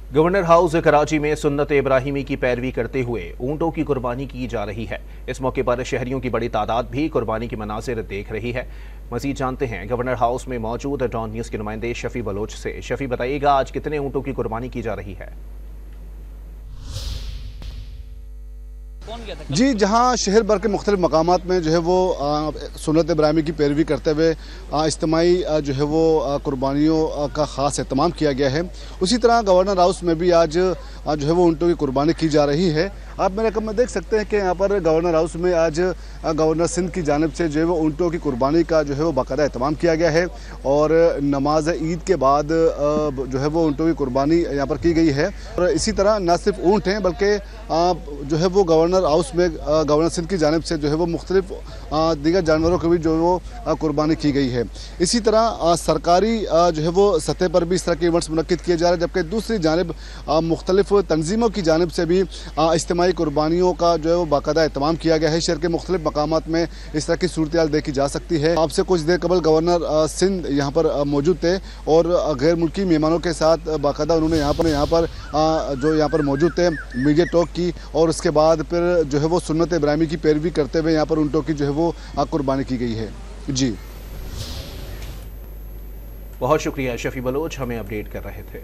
Governor house Karachi में सुन्नत इब्राहिमी की पैरवी करते हुए ऊंटों की कुर्बानी की जा रही है। इस मौके पर शहरियों की बड़ी तादाद भी कुर्बानी की मनासिर देख रही है। मजीद जानते हैं गवर्नर हाउस में मौजूद डॉन न्यूज के नुमाइंदे शफी बलोच से। शफी, बताइएगा आज कितने ऊंटों की कुर्बानी की जा रही है? जी, जहाँ शहर भर के मुख्तलिफ मकामात में जो है वो सुन्नत इब्राहिमी की पैरवी करते हुए इज्तिमाई जो है वो कुर्बानियों का ख़ास एहतमाम किया गया है। उसी तरह गवर्नर हाउस में भी आज जो है वो ऊँटों की कुर्बानी की जा रही है। आप मेरे रकम में देख सकते हैं कि यहाँ पर गवर्नर हाउस में आज गवर्नर सिंध की जानिब से जो है वो ऊँटों की कुर्बानी का जो है वो बाकायदा एहतमाम किया गया है और नमाज ईद के बाद जो है वो ऊँटों की कुर्बानी यहाँ पर की गई है। और इसी तरह न सिर्फ ऊँट हैं बल्कि जो है वो गवर्नर हाउस में गवर्नर सिंध की जानिब से जो है वो मुख्तलिफ दीगर जानवरों की भी जो है वो कुर्बानी की गई है। इसी तरह सरकारी जो है वो सतह पर भी इस तरह के इवेंट्स मुनक्किद किए जा रहे हैं, जबकि दूसरी जानिब मुख्तलिफ तंजीमों की जानिब से भी इज्तिमाई कुर्बानियों का जो है वो बाकायदा एहतमाम किया गया है। शहर के मुख्तलिफ मकामात में इस तरह की सूरत हाल देखी जा सकती है। आपसे कुछ देर कबल गवर्नर सिंध यहाँ पर मौजूद थे और गैर मुल्की मेहमानों के साथ बाकायदा उन्होंने यहाँ पर मौजूद थे मीडिया टॉक की और उसके बाद फिर जो है वो सुन्नत इब्राहिमी की पैरवी करते हुए यहाँ पर ऊँटों की जो है वो कुर्बानी की गई है। जी, बहुत शुक्रिया शफी बलोच, हमें अपडेट कर रहे थे।